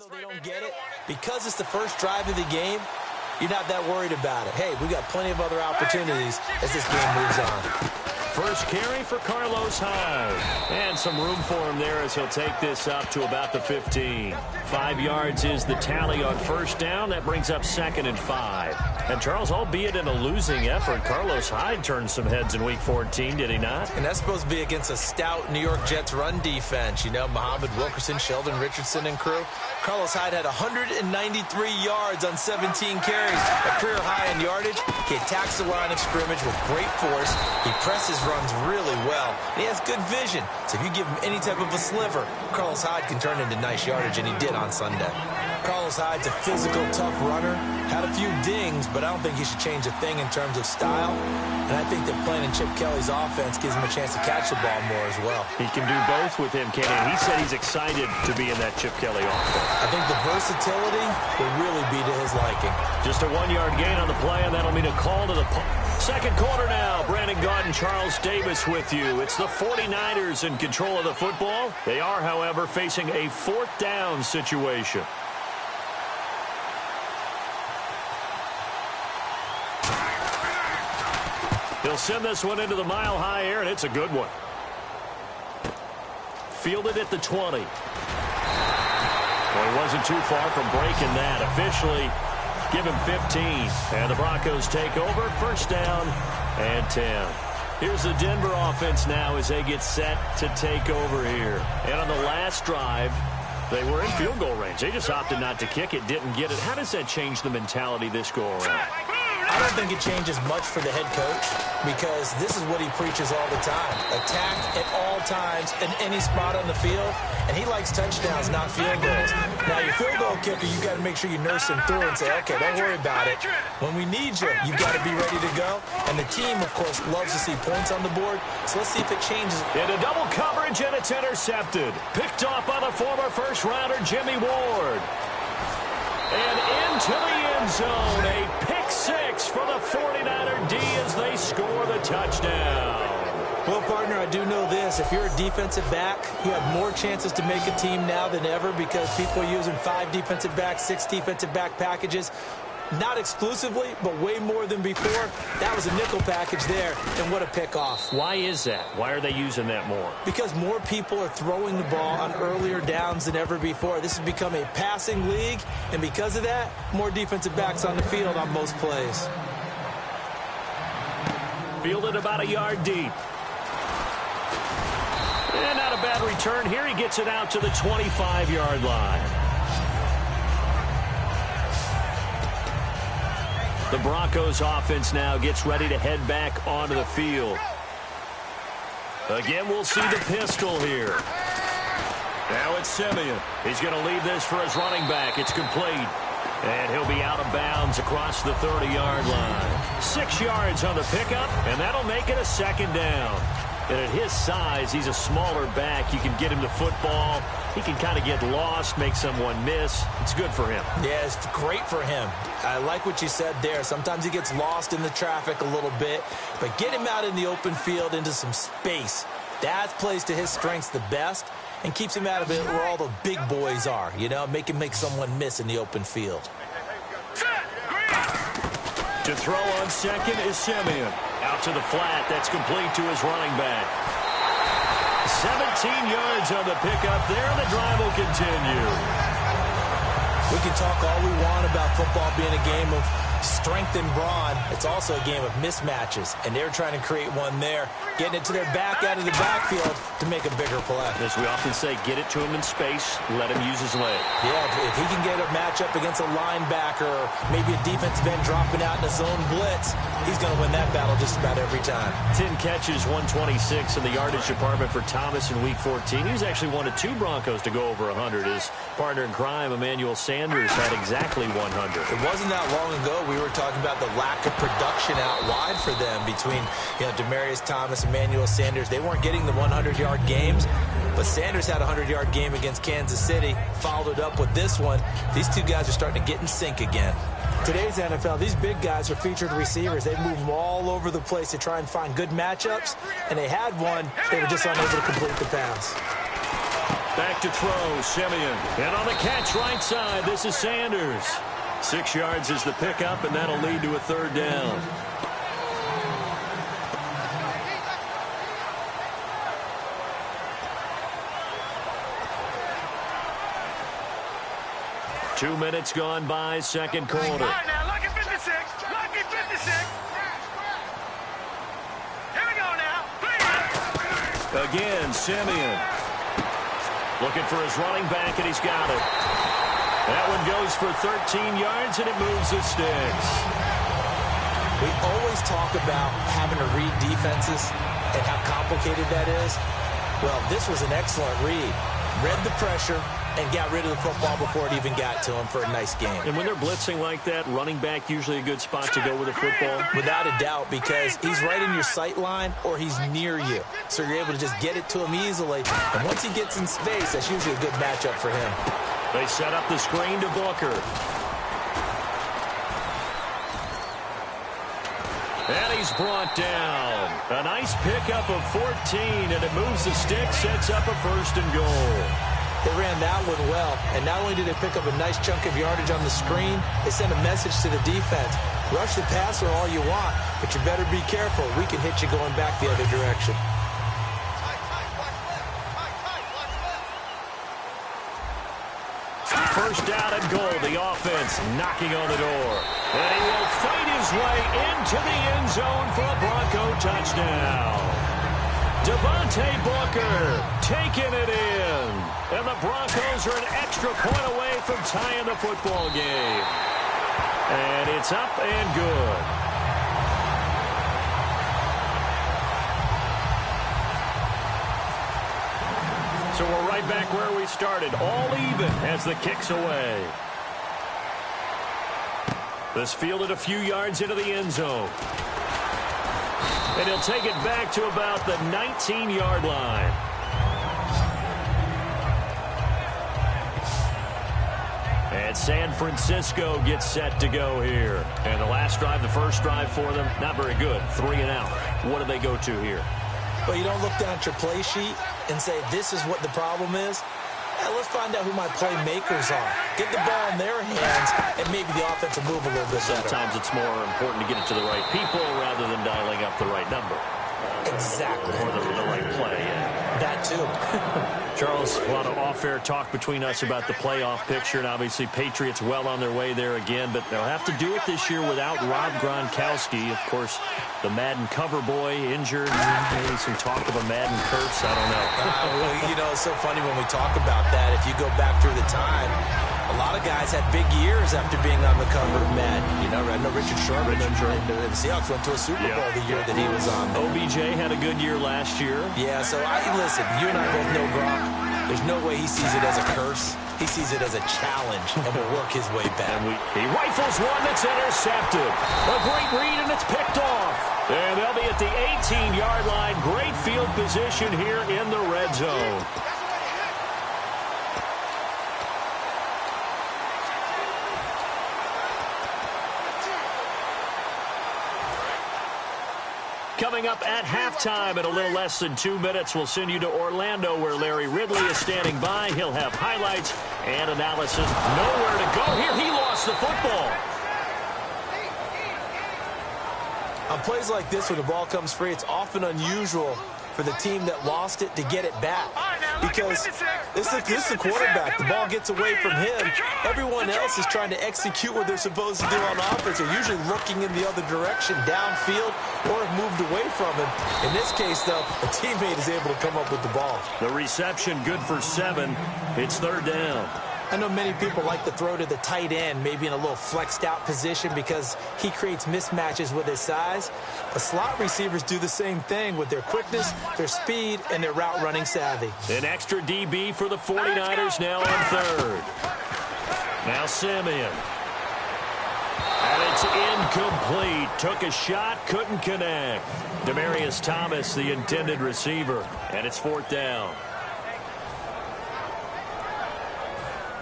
Though they don't get it, because it's the first drive of the game, you're not that worried about it. Hey, we got plenty of other opportunities as this game moves on. First carry for Carlos Hyde. And some room for him there as he'll take this up to about the 15. 5 yards is the tally on first down. That brings up 2nd and 5. And Charles, albeit in a losing effort, Carlos Hyde turned some heads in Week 14, did he not? And that's supposed to be against a stout New York Jets run defense. You know, Muhammad Wilkerson, Sheldon Richardson, and crew. Carlos Hyde had 193 yards on 17 carries, a career high in yardage. He attacks the line of scrimmage with great force. He presses runs really well, and he has good vision. So if you give him any type of a sliver, Carlos Hyde can turn into nice yardage, and he did on Sunday. Carlos Hyde's a physical, tough runner. Had a few dings, but I don't think he should change a thing in terms of style. And I think that playing in Chip Kelly's offense gives him a chance to catch the ball more as well. He can do both with him, Kenny. He said he's excited to be in that Chip Kelly offense. I think the versatility will really be to his liking. Just a 1-yard gain on the play, and that'll mean a call to the second quarter now. Brandon Gaudin, Charles Davis with you. It's the 49ers in control of the football. They are, however, facing a 4th down situation. He'll send this one into the mile-high air, and it's a good one. Fielded at the 20. Well, he wasn't too far from breaking that. Officially, give him 15. And the Broncos take over. First down and 10. Here's the Denver offense now as they get set to take over here. And on the last drive, they were in field goal range. They just opted not to kick it, didn't get it. How does that change the mentality this go-around? I don't think it changes much for the head coach because this is what he preaches all the time. Attack at all times in any spot on the field, and he likes touchdowns, not field goals. Now, your field goal kicker, you got to make sure you nurse him through and say, okay, don't worry about it. When we need you, you got to be ready to go. And the team, of course, loves to see points on the board, so let's see if it changes. Into double coverage, and it's intercepted. Picked off by the former first-rounder Jimmy Ward. And into the end zone, a pick six for the 49er D as they score the touchdown. Well, partner, I do know this. If you're a defensive back, you have more chances to make a team now than ever because people are using 5 defensive backs, 6 defensive back packages. Not exclusively, but way more than before. That was a nickel package there, and what a pick-off. Why is that? Why are they using that more? Because more people are throwing the ball on earlier downs than ever before. This has become a passing league, and because of that, more defensive backs on the field on most plays. Fielded about a yard deep. And not a bad return here. He gets it out to the 25-yard line. The Broncos offense now gets ready to head back onto the field. Again, we'll see the pistol here. Now it's Simeon. He's going to leave this for his running back. It's complete. And he'll be out of bounds across the 30-yard line. 6 yards on the pickup, and that'll make it a second down. And at his size, he's a smaller back. You can get him the football. He can kind of get lost, make someone miss. It's good for him. Yeah, it's great for him. I like what you said there. Sometimes he gets lost in the traffic a little bit, but get him out in the open field into some space. That plays to his strengths the best and keeps him out of it where all the big boys are, you know, make someone miss in the open field. To throw on second is Simeon. Out to the flat. That's complete to his running back. 17 yards on the pickup there, and the drive will continue. We can talk all we want about football being a game of strength and brawn. It's also a game of mismatches, and they're trying to create one there, getting it to their back out of the backfield to make a bigger play. As we often say, get it to him in space, let him use his leg. Yeah, if he can get a matchup against a linebacker or maybe a defensive end dropping out in a zone blitz, he's going to win that battle just about every time. 10 catches, 126 in the yardage department for Thomas in Week 14. He was actually one of 2 Broncos to go over 100. His partner in crime, Emmanuel Sanders, had exactly 100. It wasn't that long ago we were talking about the lack of production out wide for them between, you know, Demaryius Thomas and Emmanuel Sanders. They weren't getting the 100-yard games, but Sanders had a 100-yard game against Kansas City, followed it up with this one. These two guys are starting to get in sync again. Today's NFL, these big guys are featured receivers. They move them all over the place to try and find good matchups, and they had one. They were just unable to complete the pass. Back to throw, Simeon. And on the catch right side, this is Sanders. 6 yards is the pickup, and that'll lead to a third down. Two minutes gone by, second quarter. All right, now, lucky 56. Lucky 56. Here we go now. Again, Simeon. Looking for his running back, and he's got it. That one goes for 13 yards, and it moves the sticks. We always talk about having to read defenses and how complicated that is. Well, this was an excellent read. Read the pressure and got rid of the football before it even got to him for a nice game. And when they're blitzing like that, running back usually a good spot to go with a football? Without a doubt, because he's right in your sight line or he's near you. So you're able to just get it to him easily. And once he gets in space, that's usually a good matchup for him. They set up the screen to Booker. And he's brought down. A nice pickup of 14, and it moves the stick, sets up a first and goal. They ran that one well, and not only did they pick up a nice chunk of yardage on the screen, they sent a message to the defense. Rush the passer all you want, but you better be careful. We can hit you going back the other direction. First down and goal, the offense knocking on the door. And he will fight his way into the end zone for a Bronco touchdown. Devontae Booker taking it in. And the Broncos are an extra point away from tying the football game. And it's up and good. So we're right back where we started, all even as the kick's away. This fielded a few yards into the end zone. And he'll take it back to about the 19-yard line. And San Francisco gets set to go here. And the last drive, the first drive for them, not very good. 3 and out. What do they go to here? Well, you don't look down at your play sheet and say, this is what the problem is. Yeah, let's find out who my playmakers are. Get the ball in their hands, and maybe the offense will move a little bit better. Sometimes it's more important to get it to the right people rather than dialing up the right number. Exactly. Or the right play. That, too. Charles, a lot of off-air talk between us about the playoff picture, and obviously Patriots well on their way there again, but they'll have to do it this year without Rob Gronkowski. Of course, the Madden cover boy injured. Maybe some talk of a Madden curse. I don't know. Well, you know, it's so funny when we talk about that. If you go back through the time, a lot of guys had big years after being on the cover of Madden. You know, I know Richard Sherman and the Seahawks went to a Super Bowl the year that he was on there. OBJ had a good year last year. Yeah, so listen, you and I both know Gronk. There's no way he sees it as a curse. He sees it as a challenge and will work his way back. And he rifles one that's intercepted. A great read, and it's picked off. And they'll be at the 18-yard line. Great field position here in the red zone. Coming up at halftime in a little less than 2 minutes, we'll send you to Orlando where Larry Ridley is standing by. He'll have highlights and analysis. Nowhere to go here. He lost the football. On plays like this where the ball comes free, it's often unusual for the team that lost it to get it back. Because this is the quarterback. The ball gets away from him. Everyone else is trying to execute what they're supposed to do on offense. They're usually looking in the other direction, downfield, or have moved away from him. In this case, though, a teammate is able to come up with the ball. The reception good for 7. It's third down. I know many people like to throw to the tight end, maybe in a little flexed out position because he creates mismatches with his size. But slot receivers do the same thing with their quickness, their speed, and their route running savvy. An extra DB for the 49ers now on third. Now Simeon. And it's incomplete. Took a shot, couldn't connect. Demaryius Thomas, the intended receiver. And it's fourth down.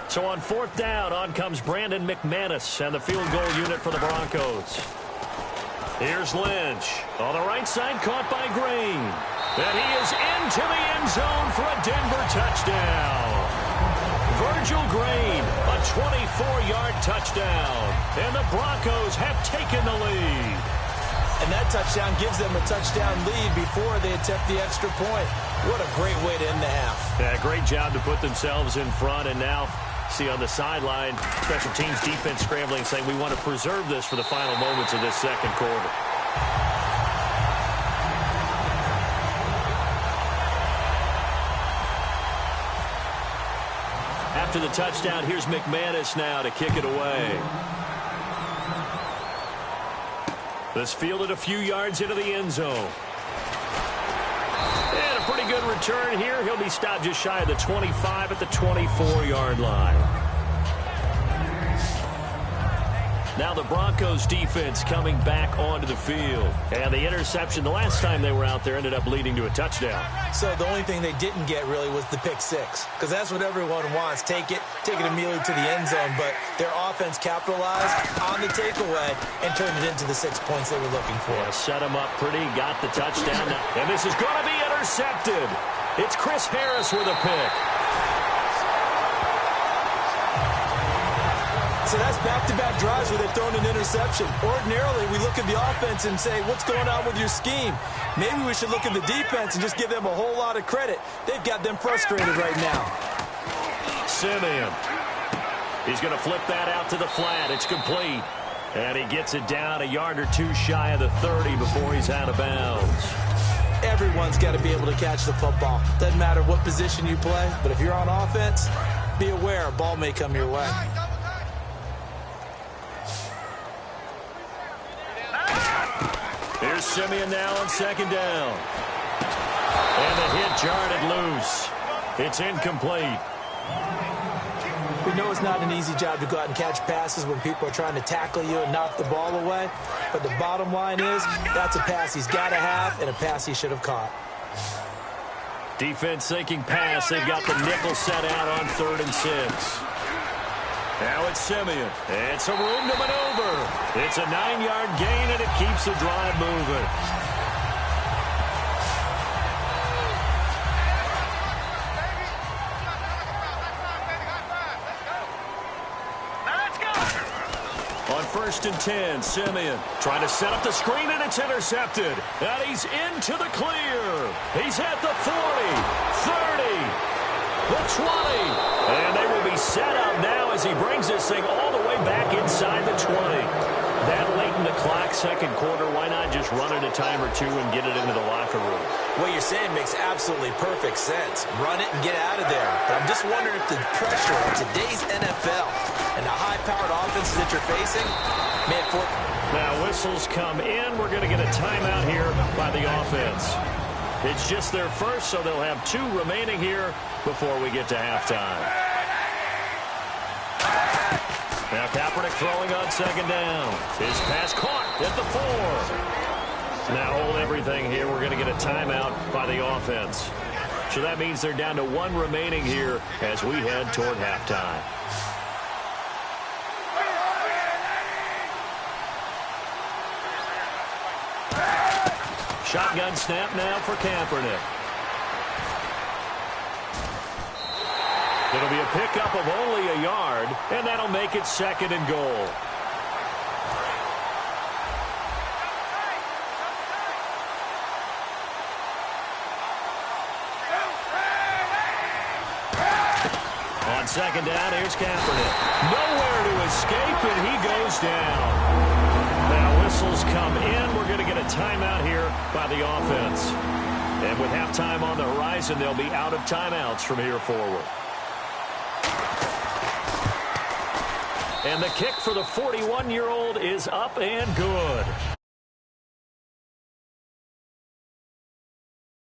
So on fourth down, on comes Brandon McManus and the field goal unit for the Broncos. Here's Lynch. On the right side, caught by Green. And he is into the end zone for a Denver touchdown. Virgil Green, a 24-yard touchdown. And the Broncos have taken the lead. And that touchdown gives them a touchdown lead before they attempt the extra point. What a great way to end the half. Yeah, great job to put themselves in front. And now, see on the sideline, special teams defense scrambling, saying we want to preserve this for the final moments of this second quarter. After the touchdown, here's McManus now to kick it away. This fielded a few yards into the end zone. And a pretty good return here. He'll be stopped just shy of the 25 at the 24-yard line. Now the Broncos defense coming back onto the field. And the interception the last time they were out there ended up leading to a touchdown. So the only thing they didn't get really was the pick six, because that's what everyone wants. Take it immediately to the end zone. But their offense capitalized on the takeaway and turned it into the 6 points they were looking for. Yeah, set them up pretty, got the touchdown. And this is going to be intercepted. It's Chris Harris with a pick. So that's back-to-back drives where they've thrown an interception. Ordinarily, we look at the offense and say, what's going on with your scheme? Maybe we should look at the defense and just give them a whole lot of credit. They've got them frustrated right now. Simeon. He's going to flip that out to the flat. It's complete. And he gets it down a yard or two shy of the 30 before he's out of bounds. Everyone's got to be able to catch the football. Doesn't matter what position you play, but if you're on offense, be aware a ball may come your way. Here's Simeon now on second down. And the hit jarred it loose. It's incomplete. We know it's not an easy job to go out and catch passes when people are trying to tackle you and knock the ball away. But the bottom line is, that's a pass he's got to have and a pass he should have caught. Defense thinking pass. They've got the nickel set out on 3rd and 6. Now it's Simeon. It's a room to maneuver. It's a 9-yard gain, and it keeps the drive moving. On 1st and 10, Simeon trying to set up the screen, and it's intercepted. And he's into the clear. He's at the 40, 30, the 20. And they will be set up now as he brings this thing all the way back inside the 20. That late in the clock, second quarter, why not just run it a time or two and get it into the locker room? What you're saying makes absolutely perfect sense. Run it and get out of there. But I'm just wondering if the pressure of today's NFL and the high-powered offenses that you're facing may afford. Now whistles come in. We're going to get a timeout here by the offense. It's just their first, so they'll have 2 remaining here before we get to halftime. Now Kaepernick throwing on second down. His pass caught at the 4. Now hold everything here. We're going to get a timeout by the offense. So that means they're down to 1 remaining here as we head toward halftime. Shotgun snap now for Kaepernick. It'll be a pickup of only a yard, and that'll make it 2nd and goal. On second down, here's Kaepernick. Nowhere to escape, and he goes down. Now whistles come in. We're going to get a timeout here by the offense. And with halftime on the horizon, they'll be out of timeouts from here forward. And the kick for the 41-year-old is up and good.